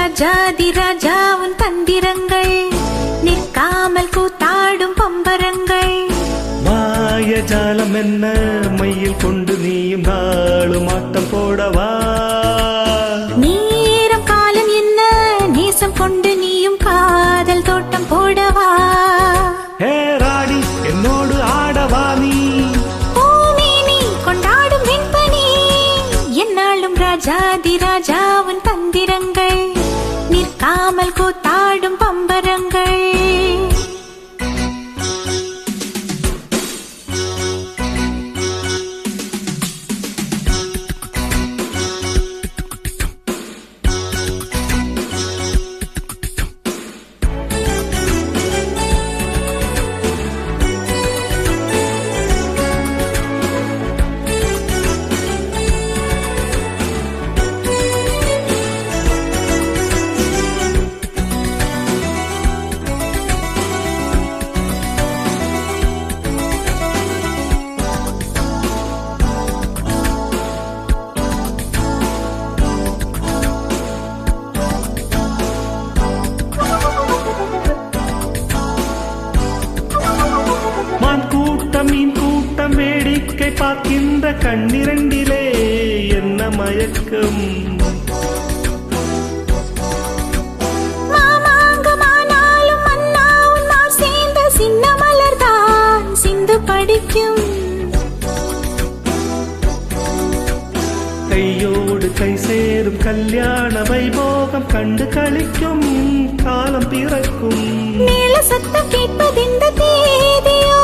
ராஜாதி ராஜா உன் தந்திரங்கள் நிற்காமல் கூத்தாடும் பம்பரங்கள். மாயஜாலம் என்ன மையில் கொண்டு நீயும் நாளும் ஆட்டம் போடவா. நேரம் காலம் என்ன நேசம் கொண்டு நீயும் காதல் தோட்டம் போடவா. ஹே ராணி என்னோடு ஆடவா நீ. பூமேனி கொண்டாடும் வெண்பனி என்னாலும் ராஜாதி ராஜா உன் தந்திரங்கள் நிற்காமல் கூத்தாடும் பம்பரங்கள். மீன் கூட்டம் வேடிக்கை பார்க்கின்ற கண்ணிரண்டிலே என்ன மயக்கம். மாமாங்கமானாலும் மன்னாவும் நாம் சேர்ந்த சின்ன மலர்தான் சிந்து படிக்கும். கையோடு கை சேரும் கல்யாண வைபோகம் கண்டு கழிக்கும் காலம் பிறக்கும். மேல சத்தம் கேட்பதெந்த தேதியோ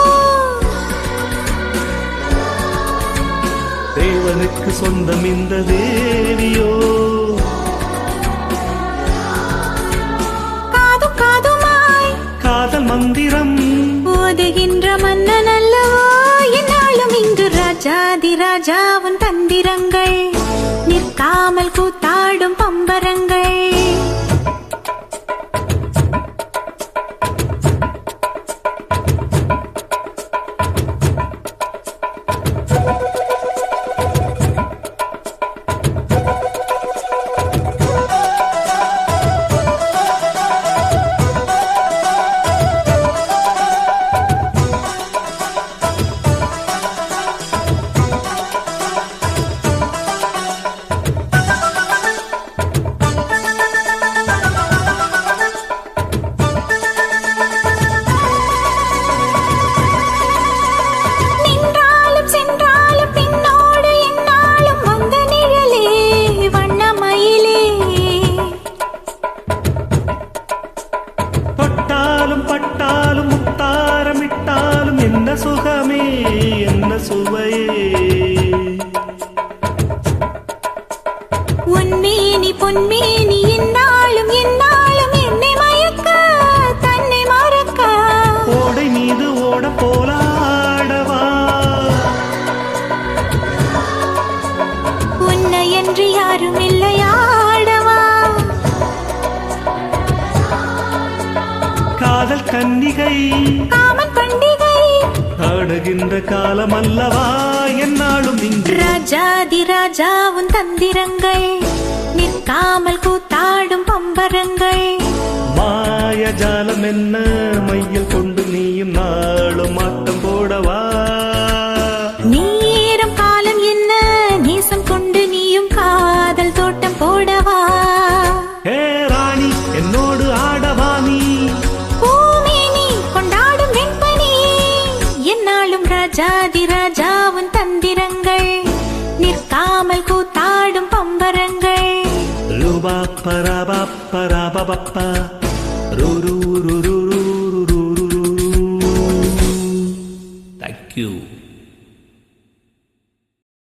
தேவனுக்கு சொந்தம் இந்த தேவியோ. காதும் காதுமாய் காதல் மந்திரம் ஓதுகின்ற மன்னன் அல்லவோ என்னாலும் இங்கு ராஜாதி ராஜா உன் தந்திரங்கள் நிற்காமல் கூத்தாடும் பம்பரங்கள். பட்டாலும் முத்தாரமிட்டாலும் என்ன சுகமே என்ன சுவையே. உன்மேனி பொன்மேனி என்னாலும் என்னாலும் என்னை மயக்க தன்னை மறக்க. ஓடை மீது ஓட போலாடவா. உன்னை என்று யாரும் இல்லையாடவா. காதல் கன்னிகை காமன் பண்டிகை ஆடுகின்ற காலம் அல்லவா என்னாலும் இங்கு. ராஜாதி ராஜா உன் தந்திரங்கள் நிற்காமல் கூத்தாடும் பம்பரங்கள். மாயஜாலம் என்ன மையில் கொண்டு நீயும் நாளும் ஆட்டம் போடவா. நேரம் காலம் என்ன நேசம் கொண்டு நீயும் காதல் தோட்டம் போடவா. ஹே ராணி என்னோடு ஆடவா நீ. பூமேனி கொண்டாடும் வெண்பனி என்னாலும் ராஜாதி ராஜா உன் தந்திரங்கள் நிற்காமல் கூத்தாடும் பம்பரங்கள். லுபா பரபா பரபா